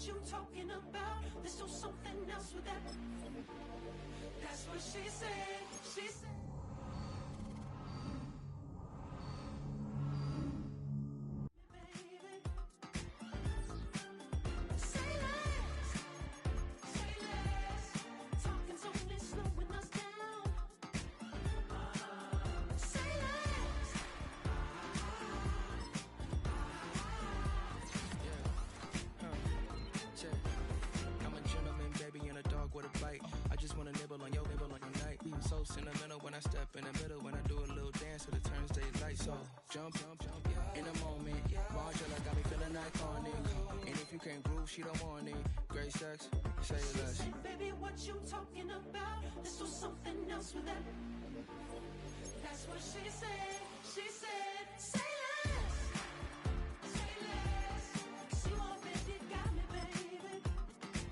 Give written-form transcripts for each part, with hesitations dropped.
what you talking about. Let's do something else with that. That's what she said. She said. With a bite, I just wanna nibble on your night. So sentimental when I step in the middle, when I do a little dance till it turns daylight. So jump, in the moment. Margella got me feeling iconic. And if you can't groove, she don't want it. Great sex, say less. She said, baby, what you talking about? Let's do something else with that. That's what she said. She said, say less. Say less. 'Cause you already got me, baby.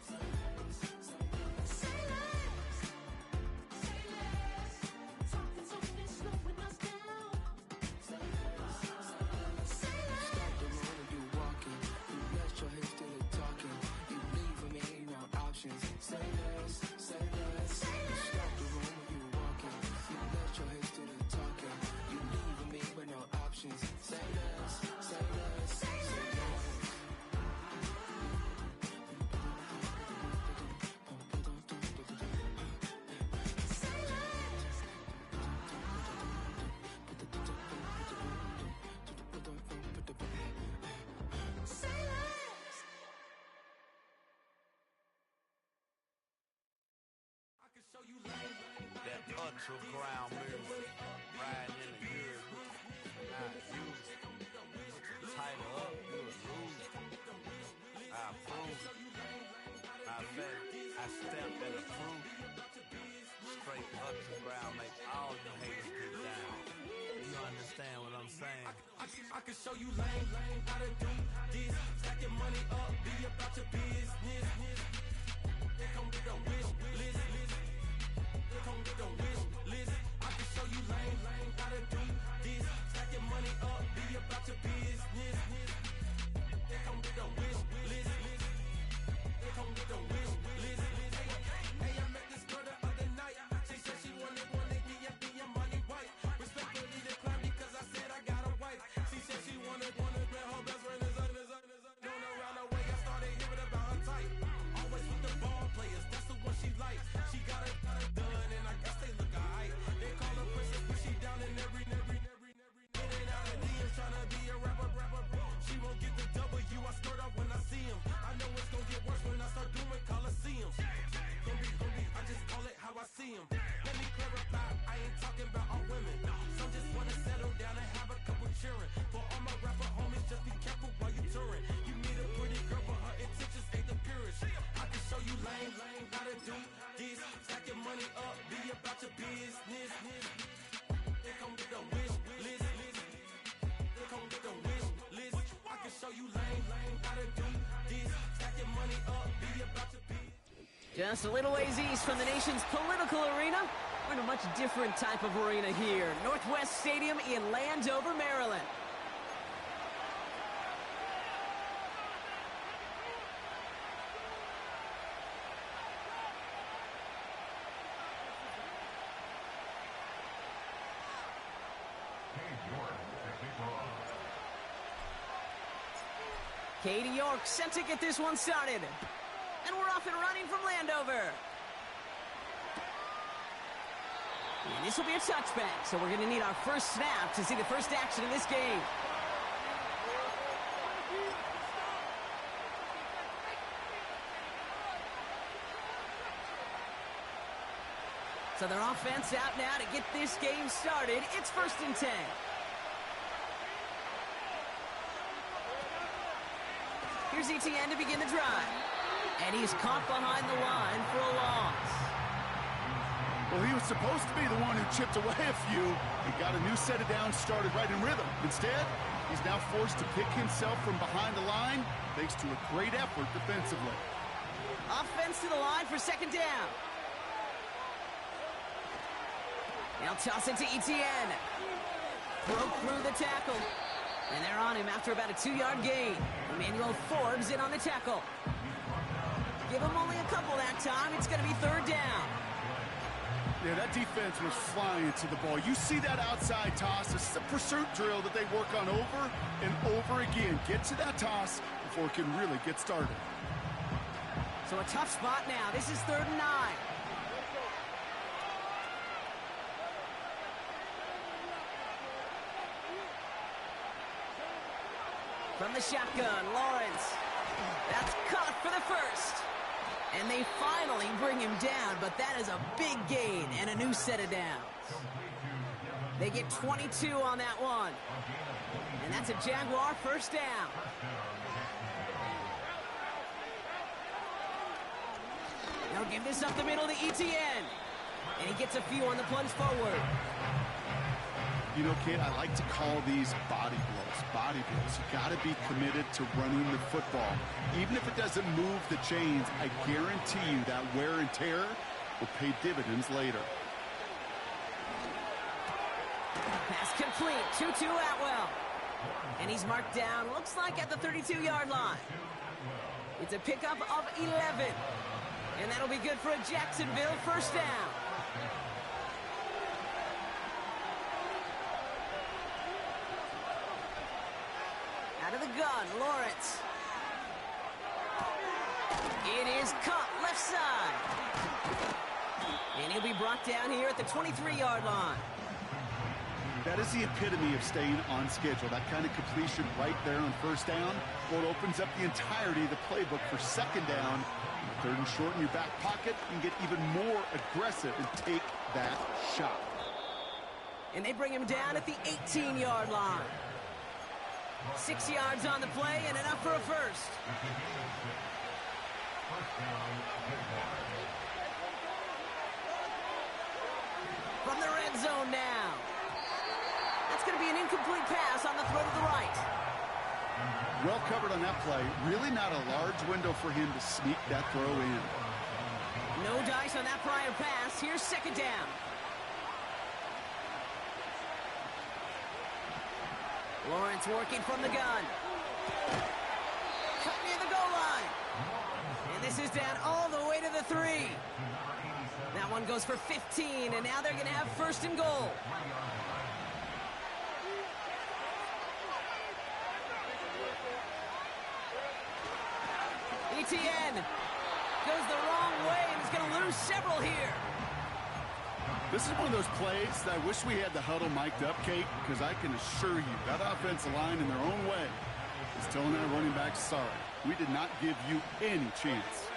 Say less. Say less. Talking's only slowing us down. Say less. Say less. Stop the road and you walking. You let your hips do the talking. You leaving me ain't no options. Say less. Say less. Say less. Stop the road when you walking. You let your hips do the talking. You leaving me with no options. Say less. Say less. Say less. Say less. Say less. That underground music, riding in the hood, not used. Tighten up, you a lose. I approve. I bet I stepped and approved. Straight underground, make all you haters get down. You understand what I'm saying? I can show you lame, how to do this. Stack your money up, be about your business. They come with a wish list. They come with a wish list. I can show you lame, how to do this. Stack your money up, be about your business. They come with a wish list. They come with a wish list. Hey, I met this girl the other night. She said she wanted me and be a money white. Respectfully declined because I said I got a wife. She said she wanted man, her best friend is known around the way. I started hearing about her type. Always with the ball players, that's the one she likes. She got it done, and I guess they look alright. They call her princess, but she down in every. In and out of DMs, tryna be a rapper. She won't get the W, I skirt off when I see him. I know it's gonna get worse when I start doing Coliseums. Gonna be, I just call it how I see him. Let me clarify, I ain't talking about all women. Some just wanna settle down and have a couple cheering. For all my rapper homies, just be careful while you touring. You meet a pretty girl, but her intentions ain't the purest. I can show you lame, how to do this. Stack your money up, be about your business. They come with a wish list. They come with a wish list. I can show you lame, how to do this. Stack your money up, be about your business. Just a little ways east from the nation's political arena, we're in a much different type of arena here. Northwest Stadium in Landover, Maryland. Katie York set to get this one started. And we're off and running from Landover. And this will be a touchback, so we're going to need our first snap to see the first action in this game. So their offense out now to get this game started. It's 1st and 10. Here's ETN to begin the drive. And he's caught behind the line for a loss. Well, he was supposed to be the one who chipped away a few. He got a new set of downs started right in rhythm. Instead, he's now forced to pick himself from behind the line thanks to a great effort defensively. Offense to the line for 2nd down. Now toss it to ETN. Broke through the tackle. And they're on him after about a 2-yard gain. Emmanuel Forbes in on the tackle. Give him only a couple that time. It's going to be third down. Yeah, that defense was flying to the ball. You see that outside toss. This is a pursuit drill that they work on over and over again. Get to that toss before it can really get started. So a tough spot now. This is 3rd and 9. From the shotgun, Lawrence. That's caught for the first. And they finally bring him down, but that is a big gain and a new set of downs. They get 22 on that one. And that's a Jaguar first down. They'll give this up the middle to ETN. And he gets a few on the plunge forward. You know, kid, I like to call these body blows. Body blows. You got to be committed to running the football. Even if it doesn't move the chains, I guarantee you that wear and tear will pay dividends later. Pass complete. 2-2 Atwell. And he's marked down, looks like at the 32-yard line. It's a pickup of 11. And that'll be good for a Jacksonville first down. Out of the gun, Lawrence. It is caught left side. And he'll be brought down here at the 23-yard line. That is the epitome of staying on schedule. That kind of completion right there on first down. Well, it opens up the entirety of the playbook for second down. 3rd and short in your back pocket. You can get even more aggressive and take that shot. And they bring him down at the 18-yard line. 6 yards on the play and enough for a first. From the red zone now. That's going to be an incomplete pass on the throw to the right. Well covered on that play. Really not a large window for him to sneak that throw in. No dice on that prior pass. Here's second down. Lawrence working from the gun. Cut near the goal line. And this is down all the way to the 3. That one goes for 15, and now they're going to have first and goal. ETN goes the wrong way and is going to lose several here. This is one of those plays that I wish we had the huddle mic'd up, Kate, because I can assure you that offensive line in their own way is telling our running backs, sorry, we did not give you any chance.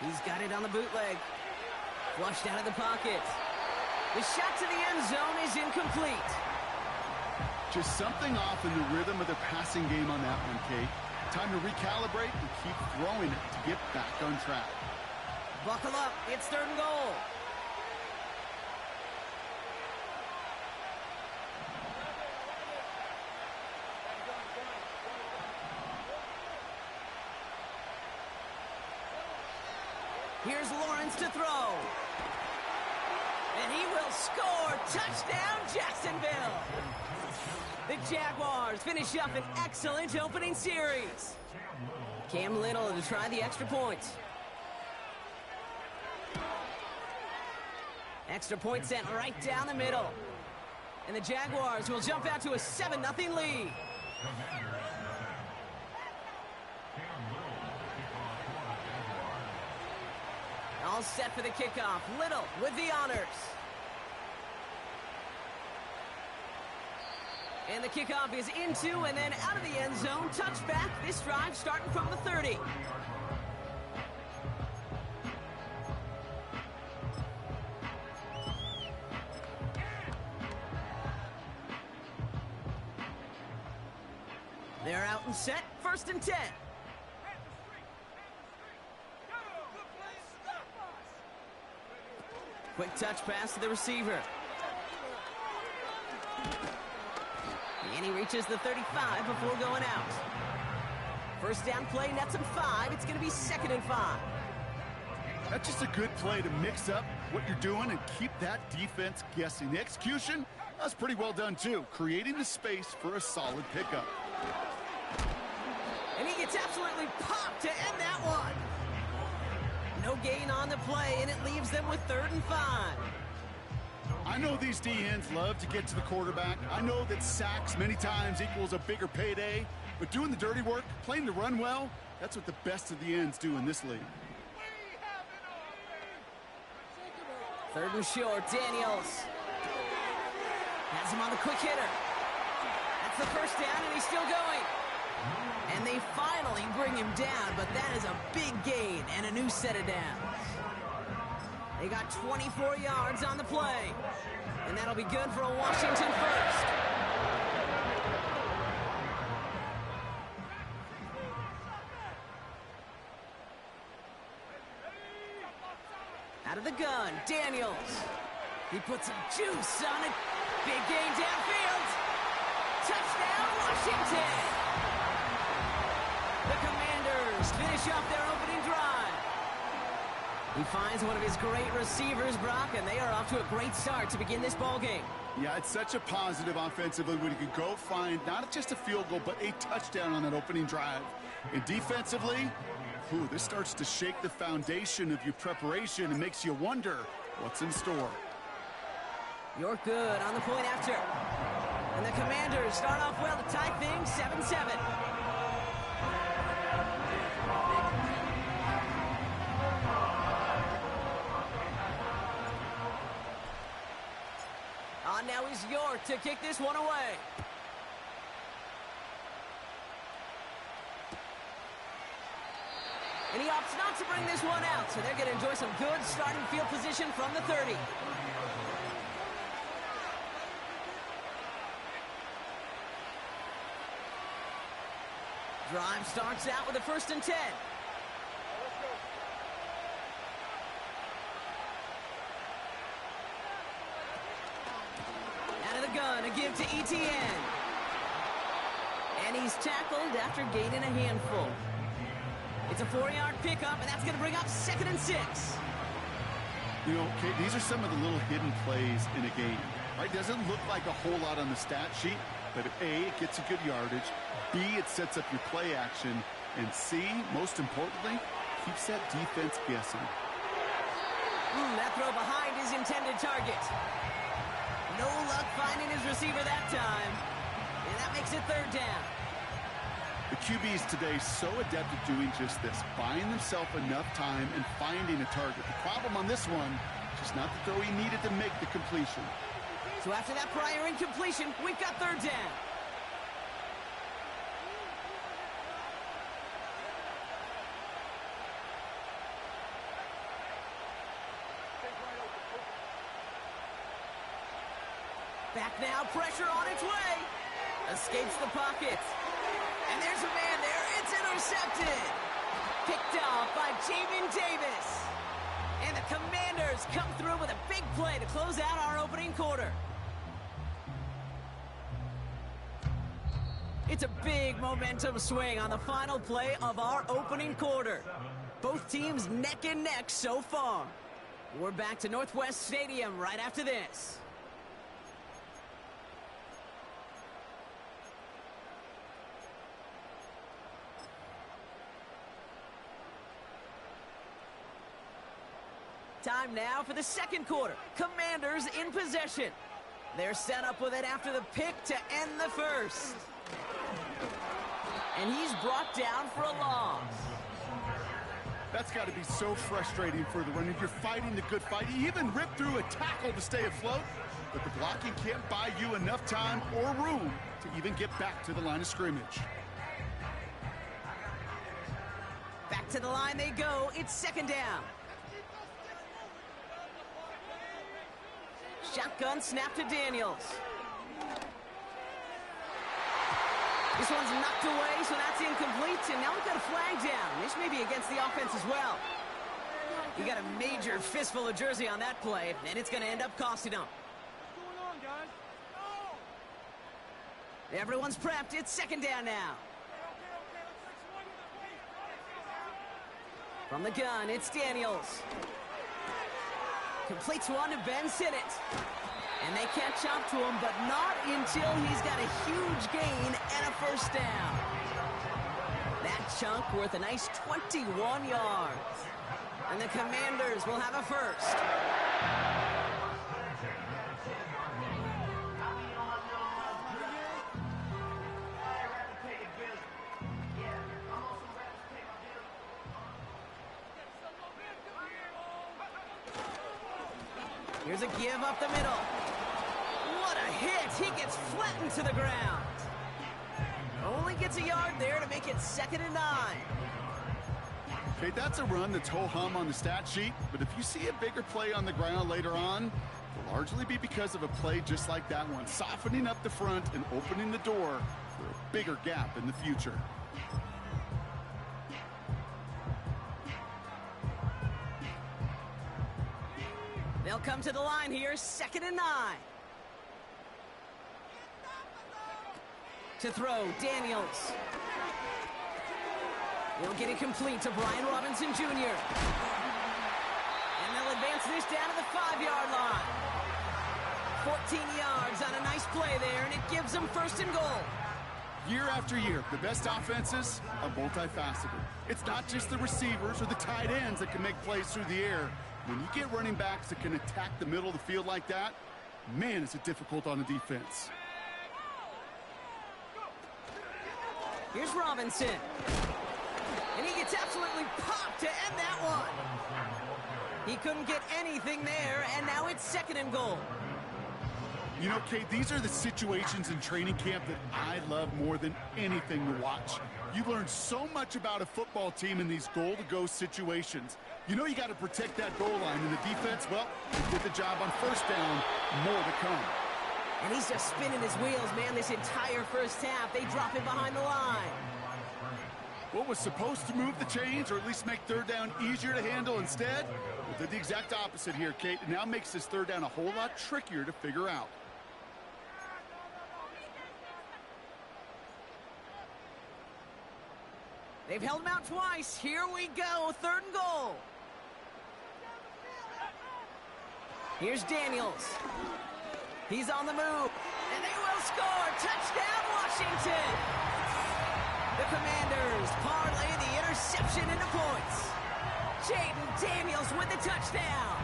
He's got it on the bootleg. Flushed out of the pocket. The shot to the end zone is incomplete. Just something off in the rhythm of their passing game on that one, Kate. Time to recalibrate and keep throwing it to get back on track. Buckle up. It's 3rd and goal. Here's Lawrence to throw. And he will score. Touchdown, Jacksonville. The Jaguars finish up an excellent opening series. Cam Little to try the extra point. Extra point sent right down the middle. And the Jaguars will jump out to a 7-0 lead. All set for the kickoff. Little with the honors. And the kickoff is into and then out of the end zone. Touchback. This drive starting from the 30. They're out and set. 1st and 10. Quick touch pass to the receiver. And he reaches the 35 before going out. First down play, nets him 5. It's going to be 2nd and 5. That's just a good play to mix up what you're doing and keep that defense guessing. The execution, that's pretty well done too. Creating the space for a solid pickup. And he gets absolutely popped to end that one. No gain on the play, and it leaves them with 3rd and 5. I know these D-ends love to get to the quarterback. I know that sacks many times equals a bigger payday, but doing the dirty work, playing to run well, that's what the best of the ends do in this league. 3rd and short, Daniels. Has him on the quick hitter. That's the first down, and he's still going. And they finally bring him down, but that is a big gain and a new set of downs. They got 24 yards on the play, and that'll be good for a Washington first. Out of the gun, Daniels. He puts some juice on it. Big gain downfield. Touchdown, Washington. The Commanders finish off their opening drive. He finds one of his great receivers, Brock, and they are off to a great start to begin this ball game. Yeah, it's such a positive offensively when you can go find not just a field goal, but a touchdown on that opening drive. And defensively, this starts to shake the foundation of your preparation and makes you wonder what's in store. You're good on the point after. And the Commanders start off well to tie things 7-7. On now is York to kick this one away. And he opts not to bring this one out, so they're going to enjoy some good starting field position from the 30. Drive starts out with a 1st and 10. Out of the gun, a give to Etienne. And he's tackled after gaining a handful. It's a 4-yard pickup, and that's going to bring up 2nd and 6. You know, Kate, these are some of the little hidden plays in a game, right? Doesn't look like a whole lot on the stat sheet, but A, it gets you good yardage, B, it sets up your play action, and C, most importantly, keeps that defense guessing. That throw behind his intended target. No luck finding his receiver that time, and that makes it 3rd down. The QBs today so adept at doing just this, buying themselves enough time and finding a target. The problem on this one, just not the throw he needed to make the completion. So after that prior incompletion, we've got 3rd down. Back now, pressure on its way. Escapes the pocket. And there's a man there. It's intercepted. Picked off by Jamin Davis. And the Commanders come through with a big play to close out our opening quarter. It's a big momentum swing on the final play of our opening quarter. Both teams neck and neck so far. We're back to Northwest Stadium right after this. Time now for the 2nd quarter. Commanders in possession. They're set up with it after the pick to end the 1st. And he's brought down for a loss. That's got to be so frustrating for the runner. You're fighting the good fight. You even rip through a tackle to stay afloat, but the blocking can't buy you enough time or room to even get back to the line of scrimmage. Back to the line they go. It's 2nd down. Shotgun snap to Daniels. This one's knocked away, so that's incomplete, and now we've got a flag down. This may be against the offense as well. You got a major fistful of jersey on that play, and it's going to end up costing them. What's going on, guys? No! Everyone's prepped. It's 2nd down now. From the gun, it's Daniels. Completes one to Ben Sinnott. And they catch up to him, but not until he's got a huge gain and a 1st down. That chunk worth a nice 21 yards. And the Commanders will have a first. Here's a give up the middle. What a hit! He gets flattened to the ground. Only gets a yard there to make it 2nd and 9. Okay, that's a run that's ho-hum on the stat sheet, but if you see a bigger play on the ground later on, it'll largely be because of a play just like that one, softening up the front and opening the door for a bigger gap in the future. They'll come to the line here, 2nd and 9. To throw, Daniels. He'll get it complete to Brian Robinson Jr. And they'll advance this down to the 5-yard line. 14 yards on a nice play there, and it gives them 1st and goal. Year after year, the best offenses are multifaceted. It's not just the receivers or the tight ends that can make plays through the air. When you get running backs that can attack the middle of the field like that, man, is it difficult on the defense. Here's Robinson. And he gets absolutely popped to end that one. He couldn't get anything there, and now it's 2nd and goal. You know, Kate, these are the situations in training camp that I love more than anything to watch. You learn so much about a football team in these goal-to-go situations. You know you got to protect that goal line, and the defense, well, they did the job on 1st down, more to come. And he's just spinning his wheels, man, this entire 1st half. They drop him behind the line. What was supposed to move the chains, or at least make 3rd down easier to handle instead, well, did the exact opposite here, Kate. It now makes this 3rd down a whole lot trickier to figure out. They've held him out twice. Here we go, 3rd and goal. Here's Daniels. He's on the move, and they will score. Touchdown, Washington. The Commanders parlay the interception into points. Jaden Daniels with the touchdown.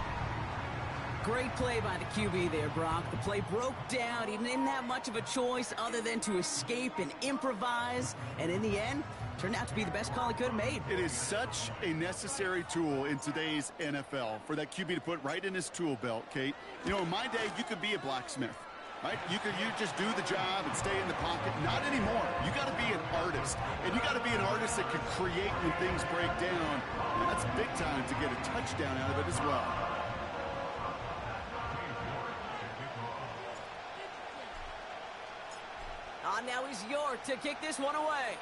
Great play by the QB there, Brock. The play broke down. He didn't have much of a choice other than to escape and improvise. And in the end, turned out to be the best call he could have made. It is such a necessary tool in today's NFL for that QB to put right in his tool belt, Kate. You know, in my day, you could be a blacksmith, right? You just do the job and stay in the pocket. Not anymore. You got to be an artist. And you got to be an artist that can create when things break down. And that's big time to get a touchdown out of it as well. Now he's York to kick this one away.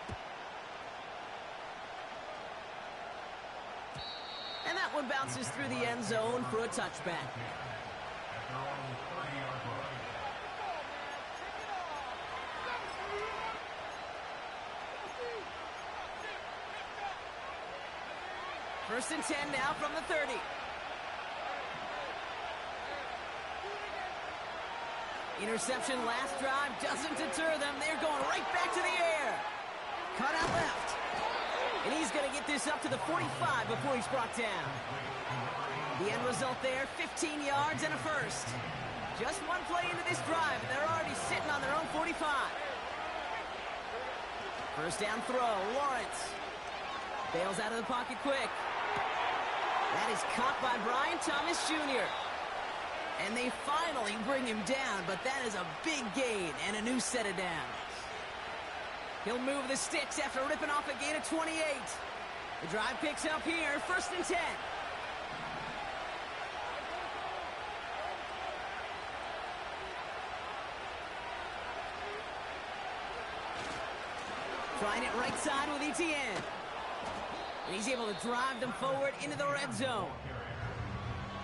And that one bounces through the end zone for a touchback. First and 10 now from the 30. Interception last drive doesn't deter them. They're going right back to the air. Cut out left. And he's going to get this up to the 45 before he's brought down. The end result there, 15 yards and a first. Just one play into this drive, and they're already sitting on their own 45. First down throw, Lawrence. Bails out of the pocket quick. That is caught by Brian Thomas Jr. And they finally bring him down, but that is a big gain and a new set of downs. He'll move the sticks after ripping off a gain of 28. The drive picks up here, first and 10. Trying it right side with Etienne. And he's able to drive them forward into the red zone.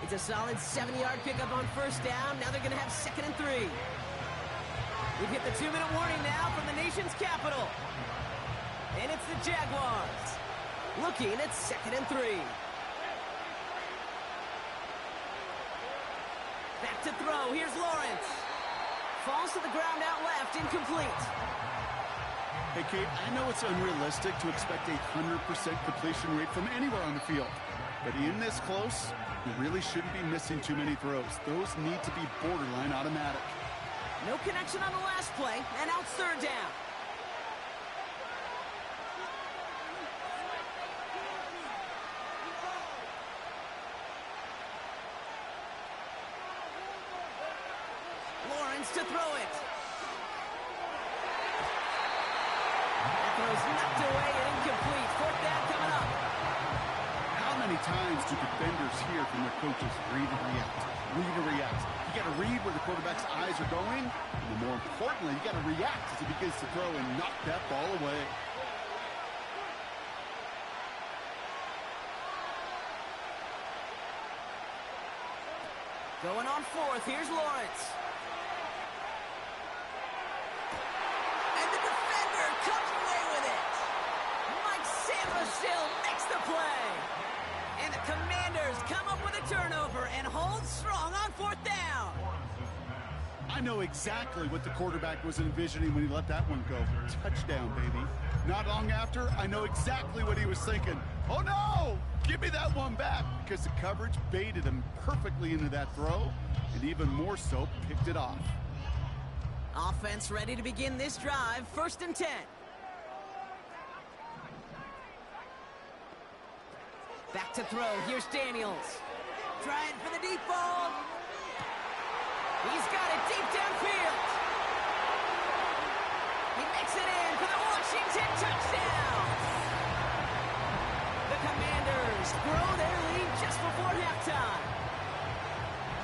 It's a solid 7-yard pickup on first down. Now they're going to have 2nd and 3. We've hit the 2-minute warning now from the nation's capital. And it's the Jaguars looking at 2nd and 3. Back to throw. Here's Lawrence. Falls to the ground out left, incomplete. Hey, Kate, I know it's unrealistic to expect a 100% completion rate from anywhere on the field. But in this close, you really shouldn't be missing too many throws. Those need to be borderline automatic. No connection on the last play, and now it's third down. Lawrence to throw it. That throw's knocked away and incomplete. Fourth down coming up. How many times do defenders hear from their coaches, read and react, read and react? You got to read where the quarterback's eyes are going, and more importantly, you got to react as he begins to throw and knock that ball away. Going on fourth, here's Lawrence. And the defender comes away with it. Mike Samuel makes the play. And the Commanders come up with a turnover and hold strong on fourth down. I know exactly what the quarterback was envisioning when he let that one go. Touchdown, baby. Not long after, I know exactly what he was thinking. Oh, no! Give me that one back, because the coverage baited him perfectly into that throw, and even more so, picked it off. Offense ready to begin this drive. 1st and 10. Back to throw. Here's Daniels. Trying for the deep ball. He's got it deep downfield. He makes it in for the Washington touchdown. The Commanders grow their lead just before halftime.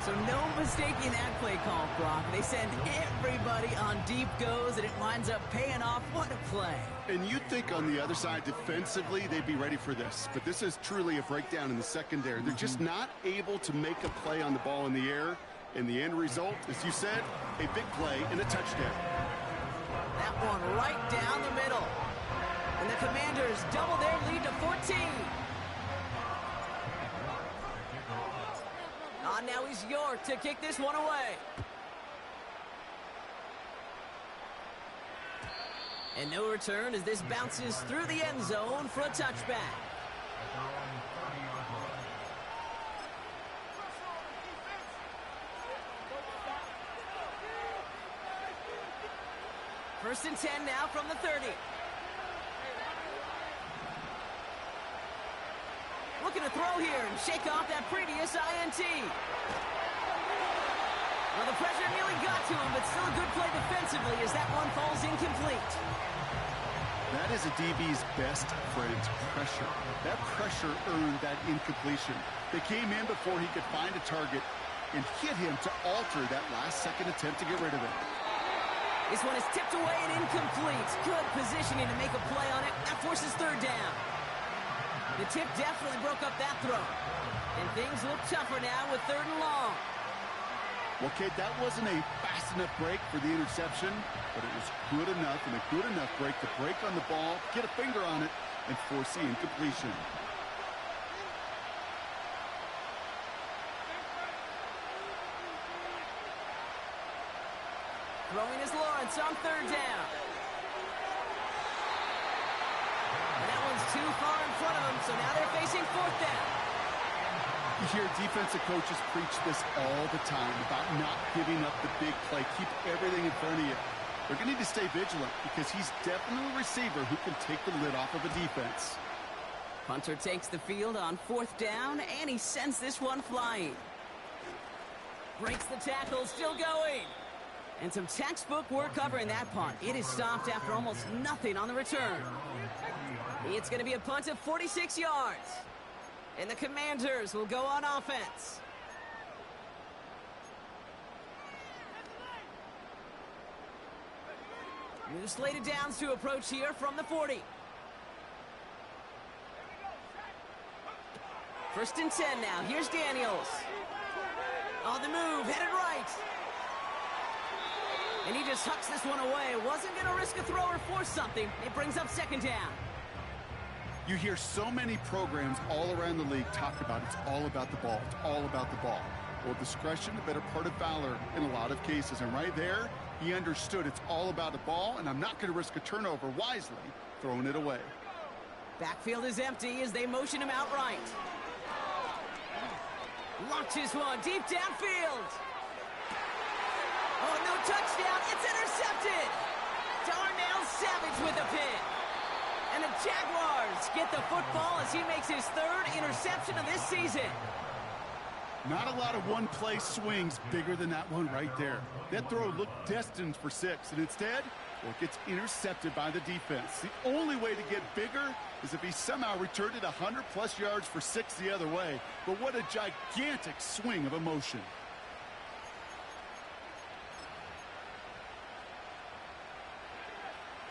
So no mistaking that play call, Brock. They send everybody on deep goes, and it winds up paying off. What a play. And you'd think on the other side, defensively, they'd be ready for this. But this is truly a breakdown in the secondary. They're just not able to make a play on the ball in the air. And the end result, as you said, a big play and a touchdown. That one right down the middle. And the Commanders double their lead to 14. Now he's York to kick this one away. And no return as this bounces through the end zone for a touchback. First and 10 now from the 30. Looking to throw here and shake off that previous INT. Well, the pressure nearly got to him, but still a good play defensively as that one falls incomplete. That is a DB's best friend, pressure. That pressure earned that incompletion. They came in before he could find a target and hit him to alter that last-second attempt to get rid of it. This one is tipped away and incomplete. Good positioning to make a play on it. That forces third down. The tip definitely broke up that throw. And things look tougher now with 3rd and long. Well, kid, that wasn't a fast enough break for the interception, but it was good enough and a good enough break to break on the ball, get a finger on it, and force the incompletion. Throwing is Lawrence on 3rd down. And that one's too far in front of him, so now they're facing 4th down. You hear defensive coaches preach this all the time about not giving up the big play. Keep everything in front of you. They're going to need to stay vigilant because he's definitely a receiver who can take the lid off of a defense. Punter takes the field on 4th down, and he sends this one flying. Breaks the tackle, still going. And some textbook work covering that punt. It is stopped after almost nothing on the return. It's going to be a punt of 46 yards. And the Commanders will go on offense. New slated downs to approach here from the 40. 1st and 10 now. Here's Daniels. On the move, headed right. And he just hucks this one away. Wasn't going to risk a throw or force something. It brings up 2nd down. You hear so many programs all around the league talk about it's all about the ball. It's all about the ball. Well, discretion, the better part of valor in a lot of cases. And right there, he understood it's all about the ball, and I'm not going to risk a turnover, wisely throwing it away. Backfield is empty as they motion him out right. Launches one deep downfield. Oh, no touchdown. It's intercepted. Darnell Savage with a pick. And the Jaguars get the football as he makes his third interception of this season. Not a lot of one-play swings bigger than that one right there. That throw looked destined for 6, and instead, well, it gets intercepted by the defense. The only way to get bigger is if he somehow returned it 100-plus yards for 6 the other way. But what a gigantic swing of emotion.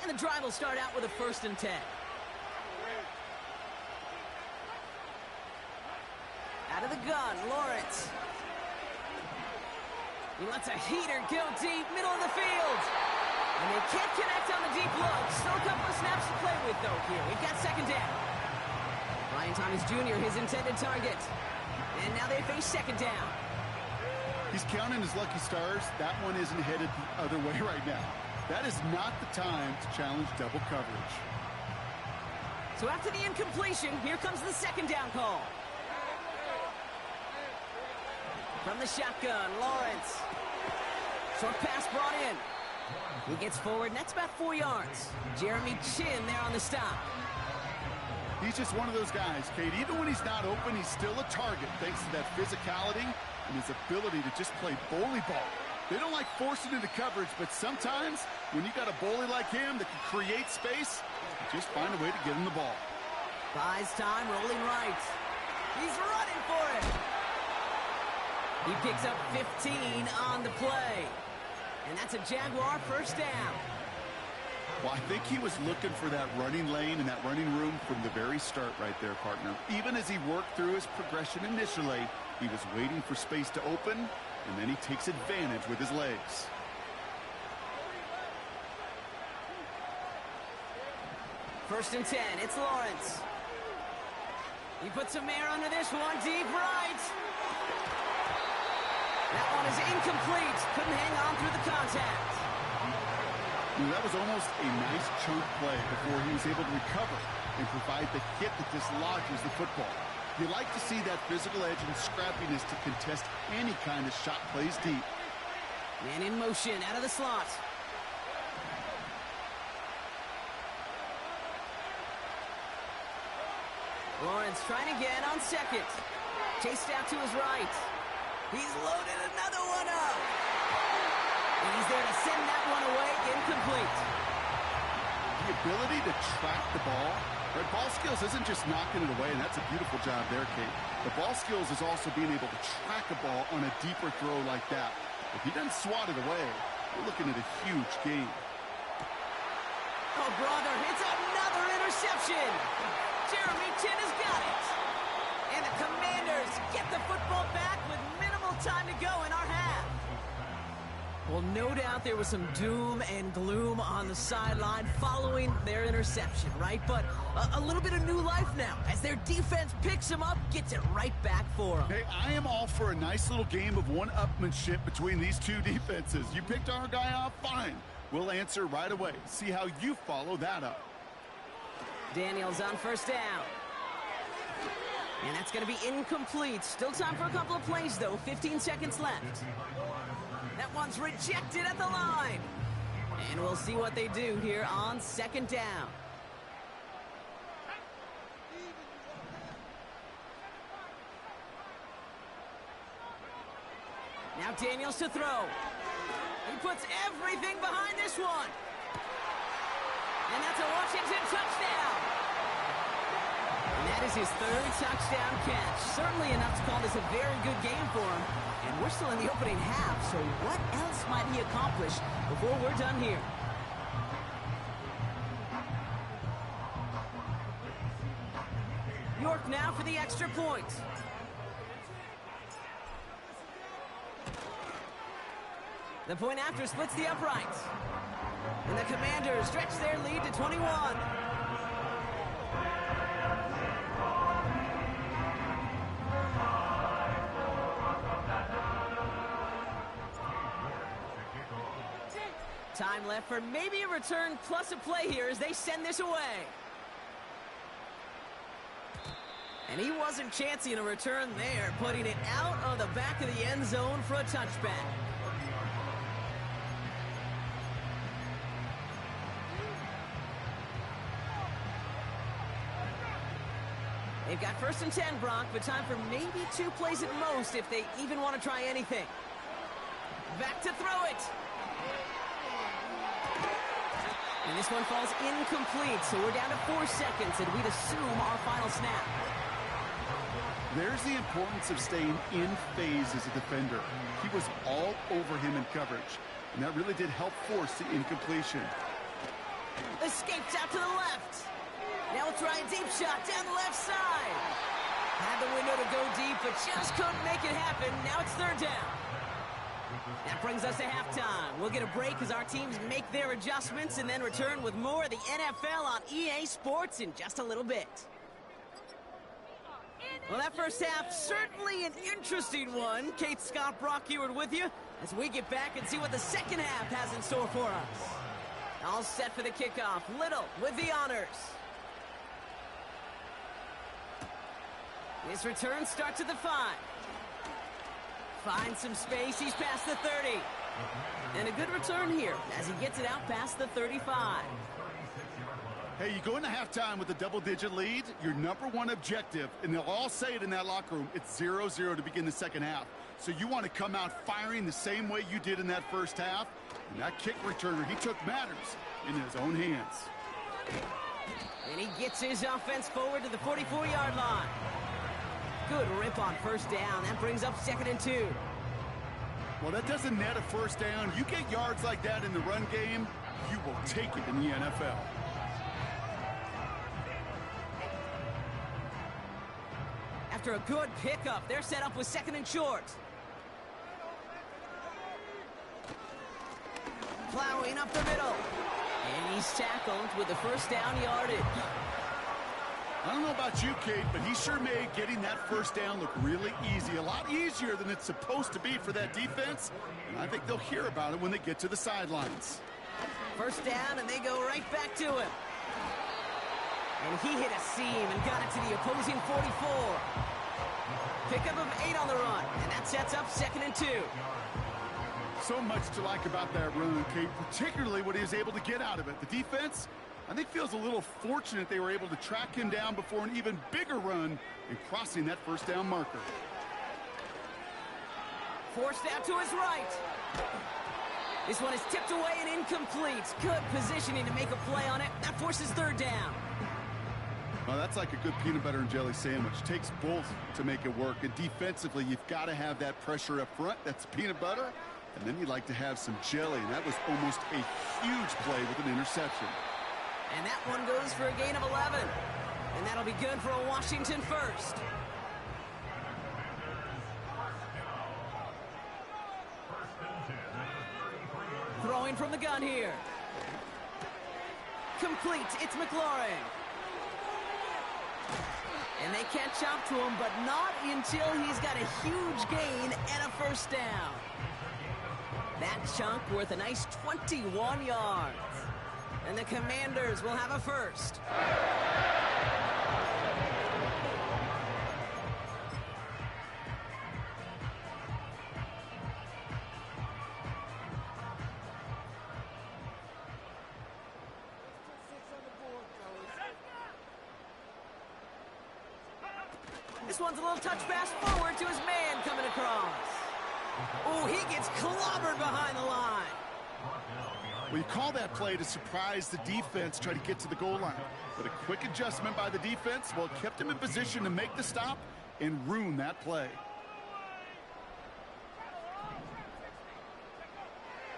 And the drive will start out with a 1st and 10. Out of the gun, Lawrence. He lets a heater go deep, middle of the field. And they can't connect on the deep look. Still a couple of snaps to play with, though, here. We've got 2nd down. Brian Thomas Jr., his intended target. And now they face 2nd down. He's counting his lucky stars. That one isn't headed the other way right now. That is not the time to challenge double coverage. So after the incompletion, here comes the 2nd down call. From the shotgun, Lawrence. Short pass brought in. He gets forward, and that's about 4 yards. Jeremy Chin there on the stop. He's just one of those guys, Kate. Even when he's not open, he's still a target thanks to that physicality and his ability to just play bully ball. They don't like forcing into coverage, but sometimes when you got a bully like him that can create space, you just find a way to get him the ball. Buys time, rolling right. He's running for it. He picks up 15 on the play. And that's a Jaguar 1st down. Well, I think he was looking for that running lane and that running room from the very start right there, partner. Even as he worked through his progression initially, he was waiting for space to open, and then he takes advantage with his legs. First and 10, it's Lawrence. He puts some air under this one, deep right. That one is incomplete. Couldn't hang on through the contact. That was almost a nice chunk play before he was able to recover and provide the hit that dislodges the football. You like to see that physical edge and scrappiness to contest any kind of shot plays deep. Man in motion, out of the slot. Lawrence trying again on 2nd. Chased out to his right. He's loaded another one up. And he's there to send that one away, incomplete. The ability to track the ball, right? Ball skills isn't just knocking it away, and that's a beautiful job there, Kate. The ball skills is also being able to track a ball on a deeper throw like that. If he doesn't swat it away, we're looking at a huge gain. Oh, brother, it's another interception. Jeremy Chin has got it. And the Commanders get the football back with minimal time to go in our half. Well, no doubt there was some doom and gloom on the sideline following their interception, right? But a little bit of new life now as their defense picks them up, gets it right back for them. Hey, I am all for a nice little game of one-upmanship between these two defenses. You picked our guy off, fine. We'll answer right away. See how you follow that up. Daniels on 1st down. And that's going to be incomplete. Still time for a couple of plays, though. 15 seconds left. That one's rejected at the line. And we'll see what they do here on 2nd down. Now Daniels to throw. He puts everything behind this one. And that's a Washington touchdown. And that is his 3rd touchdown catch. Certainly enough to call this a very good game for him. And we're still in the opening half, so what else might he accomplish before we're done here? York now for the extra point. The point after splits the uprights. And the Commanders stretch their lead to 21. Time left for maybe a return plus a play here as they send this away. And he wasn't chancing a return there, putting it out of the back of the end zone for a touchback. They've got 1st and 10, Brock, but time for maybe 2 plays at most if they even want to try anything. Back to throw it. And this one falls incomplete, so we're down to 4 seconds, and we'd assume our final snap. There's the importance of staying in phase as a defender. He was all over him in coverage, and that really did help force the incompletion. Escapes out to the left. Now we'll try a deep shot down the left side. Had the window to go deep, but just couldn't make it happen. Now it's 3rd down. That brings us to halftime. We'll get a break as our teams make their adjustments and then return with more of the NFL on EA Sports in just a little bit. Well, that first half, certainly an interesting one. Kate, Scott, Brock Ewart with you as we get back and see what the second half has in store for us. All set for the kickoff. Little with the honors. His return starts at the 5. Finds some space. He's past the 30. And a good return here as he gets it out past the 35. Hey, you go into halftime with a double-digit lead, your #1 objective, and they'll all say it in that locker room, it's 0-0 to begin the second half. So you want to come out firing the same way you did in that first half. And that kick returner, he took matters in his own hands. And he gets his offense forward to the 44-yard line. Good rip on 1st down. That brings up 2nd and 2. Well, that doesn't net a 1st down. You get yards like that in the run game, you will take it in the NFL. After a good pickup, they're set up with 2nd and short. Plowing up the middle. And he's tackled with the 1st down yardage. I don't know about you, Kate, but he sure made getting that 1st down look really easy. A lot easier than it's supposed to be for that defense. And I think they'll hear about it when they get to the sidelines. 1st down, and they go right back to him. And he hit a seam and got it to the opposing 44. Pickup of 8 on the run, and that sets up 2nd and 2. So much to like about that run, Kate, particularly what he was able to get out of it. The defense, I think, feels a little fortunate they were able to track him down before an even bigger run in crossing that 1st down marker. Forced out to his right. This one is tipped away and incomplete. Good positioning to make a play on it. That forces 3rd down. Well, that's like a good peanut butter and jelly sandwich. Takes both to make it work. And defensively, you've got to have that pressure up front. That's peanut butter. And then you'd like to have some jelly. And that was almost a huge play with an interception. And that one goes for a gain of 11. And that'll be good for a Washington 1st. Throwing from the gun here. Complete. It's McLaurin. And they catch up to him, but not until he's got a huge gain and a 1st down. That chunk worth a nice 21 yards. And the Commanders will have a 1st. This one's a little touch pass forward to his man coming across. Oh, he gets clobbered behind the line. Well, you call that play to surprise the defense, try to get to the goal line. But a quick adjustment by the defense, well, kept him in position to make the stop and ruin that play.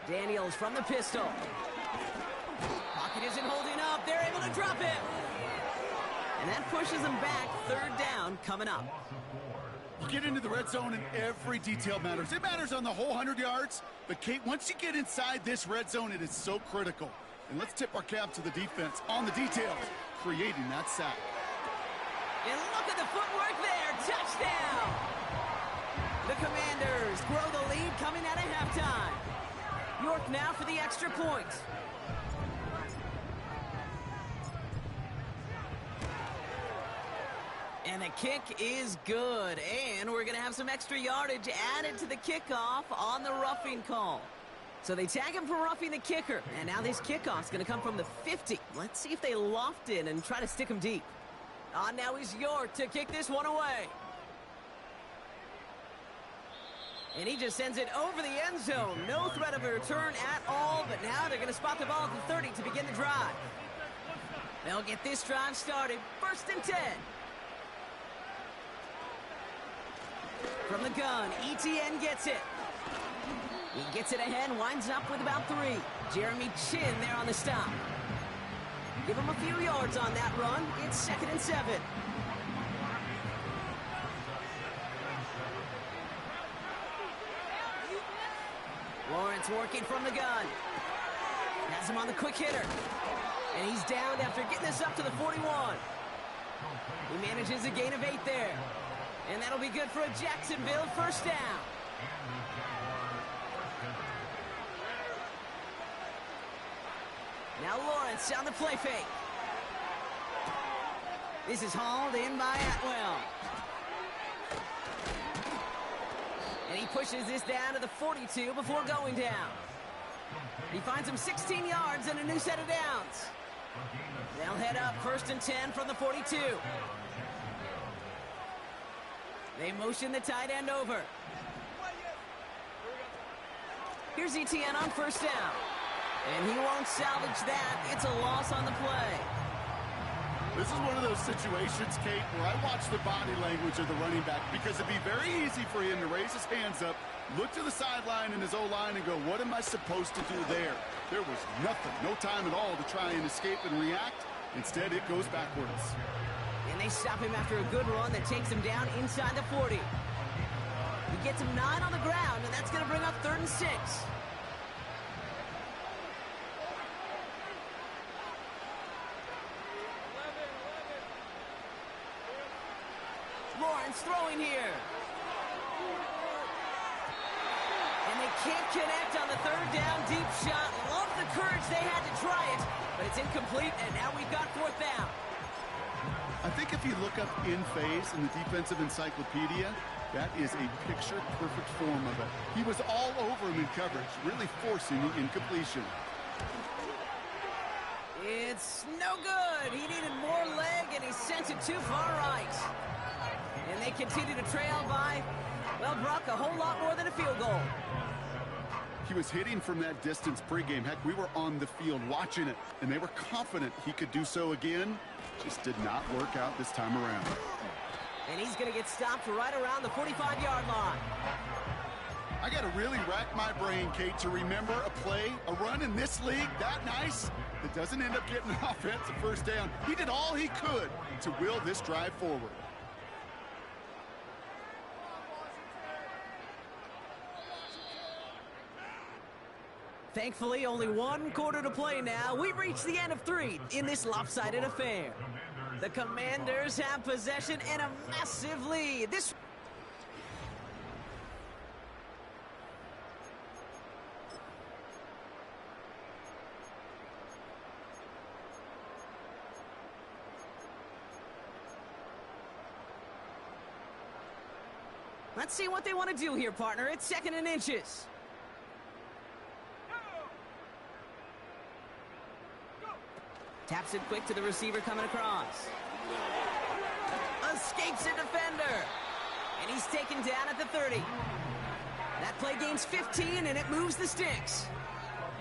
Daniels from the pistol. Pocket isn't holding up. They're able to drop it. And that pushes them back. 3rd down coming up. You get into the red zone and every detail matters. It matters on the whole 100 yards. But, Kate, once you get inside this red zone, it is so critical. And let's tip our cap to the defense on the details, creating that sack. And look at the footwork there. Touchdown. The Commanders grow the lead coming out of halftime. Your work now for the extra point. And the kick is good. And we're going to have some extra yardage added to the kickoff on the roughing call. So they tag him for roughing the kicker. And now this kickoff's going to come from the 50. Let's see if they loft in and try to stick him deep. On now is York to kick this one away. And he just sends it over the end zone. No threat of a return at all, but now they're going to spot the ball at the 30 to begin the drive. They'll get this drive started. 1st and 10. From the gun, ETN gets it. He gets it ahead, winds up with about 3. Jeremy Chin there on the stop. Give him a few yards on that run. It's 2nd and 7. Lawrence working from the gun. Has him on the quick hitter. And he's downed after getting this up to the 41. He manages a gain of 8 there. And that'll be good for a Jacksonville 1st down. Now Lawrence on the play fake. This is hauled in by Atwell. And he pushes this down to the 42 before going down. He finds him 16 yards and a new set of downs. They'll head up 1st and 10 from the 42. They motion the tight end over. Here's ETN on 1st down. And he won't salvage that. It's a loss on the play. This is one of those situations, Kate, where I watch the body language of the running back because it'd be very easy for him to raise his hands up, look to the sideline in his O-line and go, what am I supposed to do there? There was nothing, no time at all to try and escape and react. Instead, it goes backwards. And they stop him after a good run that takes him down inside the 40. He gets him 9 on the ground, and that's going to bring up 3rd and 6. Lawrence throwing here. And they can't connect on the 3rd down deep shot. Love the courage they had to try it, but it's incomplete, and now we've got 4th down. I think if you look up in phase in the defensive encyclopedia, that is a picture-perfect form of it. He was all over him in coverage, really forcing the incompletion. It's no good. He needed more leg, and he sent it too far right. And they continue to trail by, well, Brock, a whole lot more than a field goal. He was hitting from that distance pregame. Heck, we were on the field watching it, and they were confident he could do so again. Just did not work out this time around. And he's going to get stopped right around the 45-yard line. I got to really rack my brain, Kate, to remember a play, a run in this league that nice that doesn't end up getting an offensive 1st down. He did all he could to will this drive forward. Thankfully, only 1 quarter to play now. We've reached the end of 3 in this lopsided affair. The Commanders have possession and a massive lead. Let's see what they want to do here, partner. It's 2nd and inches. Taps it quick to the receiver coming across. Escapes a defender. And he's taken down at the 30. That play gains 15, and it moves the sticks.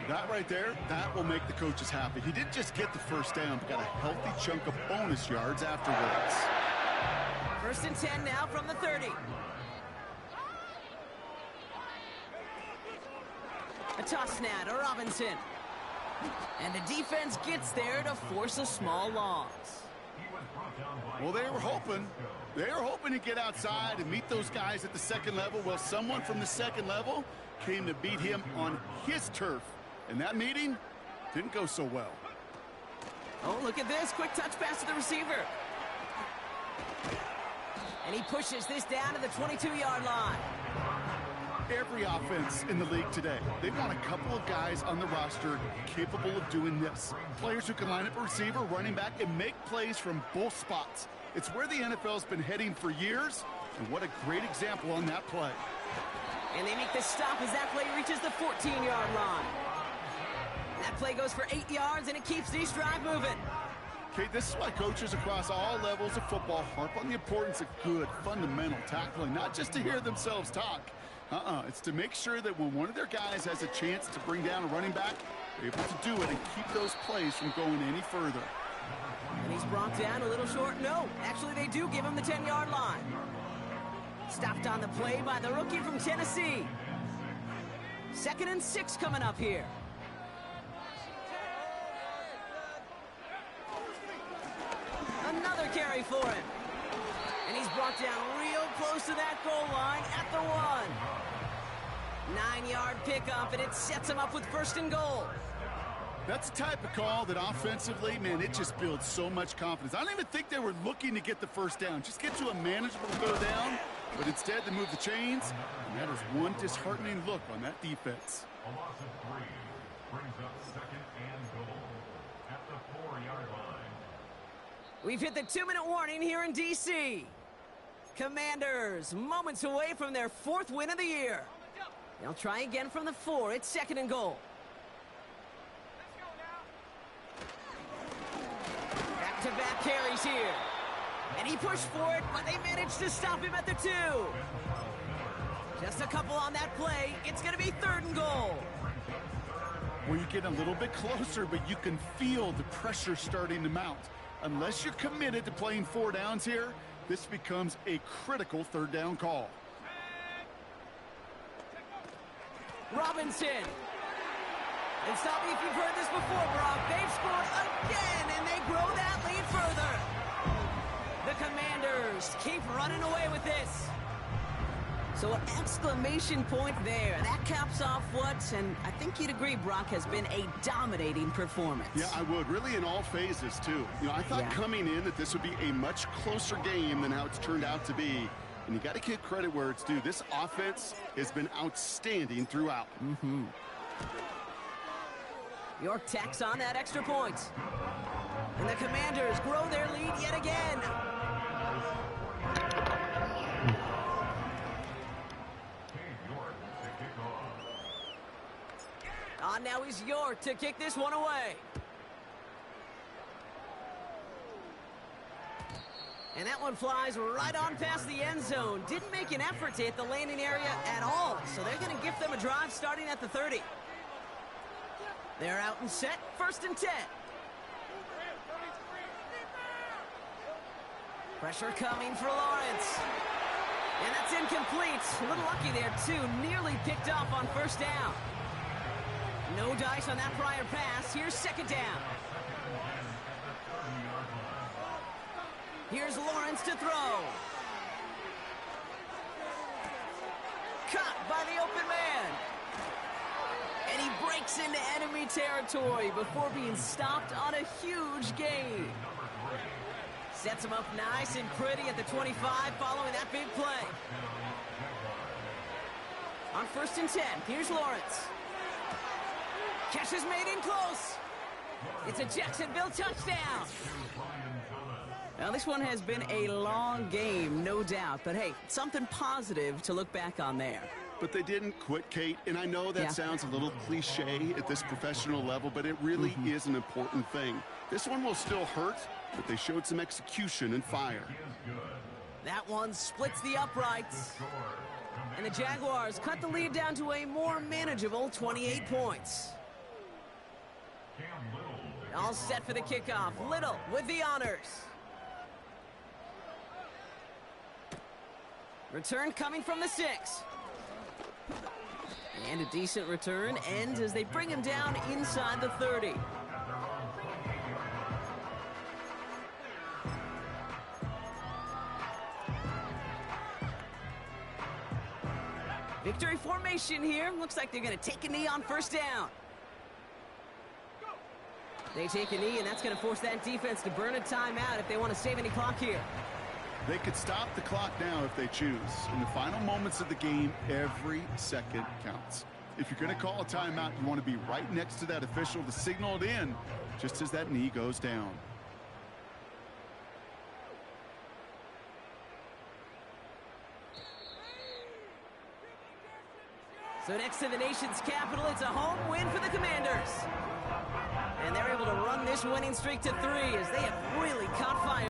That right there, that will make the coaches happy. He didn't just get the 1st down, but got a healthy chunk of bonus yards afterwards. 1st and 10 now from the 30. A toss now to Robinson. And the defense gets there to force a small loss. Well, they were hoping to get outside and meet those guys at the 2nd level. Well, someone from the 2nd level came to beat him on his turf. And that meeting didn't go so well. Oh, look at this. Quick touch pass to the receiver. And he pushes this down to the 22-yard line. Every offense in the league today, they want a couple of guys on the roster capable of doing this. Players who can line up a receiver, running back, and make plays from both spots. It's where the NFL's been heading for years, and what a great example on that play. And they make the stop as that play reaches the 14-yard line. That play goes for 8 yards, and it keeps this drive moving. Okay, this is why coaches across all levels of football harp on the importance of good, fundamental tackling, not just to hear themselves talk. It's to make sure that when one of their guys has a chance to bring down a running back, they're able to do it and keep those plays from going any further. And he's brought down a little short. No, actually they do give him the 10-yard line. Stopped on the play by the rookie from Tennessee. 2nd and 6 coming up here. Another carry for him. And he's brought down real close to that goal line at the 1. 9-yard pickup, and it sets him up with 1st and goal. That's the type of call that offensively, man, it just builds so much confidence. I don't even think they were looking to get the 1st down. Just get to a manageable 3rd down, but instead they move the chains, and that is one disheartening look on that defense. A loss of 3 brings up 2nd and goal at the 4-yard line. We've hit the 2-minute warning here in D.C. Commanders, moments away from their 4th win of the year. They'll try again from the 4. It's 2nd and goal. Back-to-back carries here. And he pushed for it, but they managed to stop him at the 2. Just a couple on that play. It's going to be 3rd and goal. Well, you get a little bit closer, but you can feel the pressure starting to mount. Unless you're committed to playing 4 downs here, this becomes a critical 3rd down call. Robinson. And stop me if you've heard this before, Brock. They've scored again, and they grow that lead further. The Commanders keep running away with this. So an exclamation point there. That caps off what, and I think you'd agree, Brock, has been a dominating performance. Yeah, I would. Really in all phases, too. You know, I thought coming in that this would be a much closer game than how it's turned out to be. And you got to give credit where it's due. This offense has been outstanding throughout. York tacks on that extra point. And the Commanders grow their lead yet again. Now is York to kick this one away. And that one flies right on past the end zone. Didn't make an effort to hit the landing area at all. So they're going to give them a drive starting at the 30. They're out and set. 1st and 10. Pressure coming for Lawrence. And that's incomplete. A little lucky there, too. Nearly picked off on 1st down. No dice on that prior pass. Here's 2nd down. Here's Lawrence to throw. Caught by the open man. And he breaks into enemy territory before being stopped on a huge gain. Sets him up nice and pretty at the 25 following that big play. On 1st and 10, here's Lawrence. Catch is made in close. It's a Jacksonville touchdown. Now, this one has been a long game, no doubt. But, hey, something positive to look back on there. But they didn't quit, Kate. And I know that sounds a little cliche at this professional level, but it really is an important thing. This one will still hurt, but they showed some execution and fire. That one splits the uprights. And the Jaguars cut the lead down to a more manageable 28 points. All set for the kickoff. Little with the honors. Return coming from the 6. And a decent return ends as they bring him down inside the 30. Victory formation here. Looks like they're going to take a knee on 1st down. They take a knee, and that's going to force that defense to burn a timeout if they want to save any clock here. They could stop the clock now if they choose. In the final moments of the game, every second counts. If you're going to call a timeout, you want to be right next to that official to signal it in just as that knee goes down. So next to the nation's capital, it's a home win for the Commanders. And they're able to run this winning streak to 3 as they have really caught fire.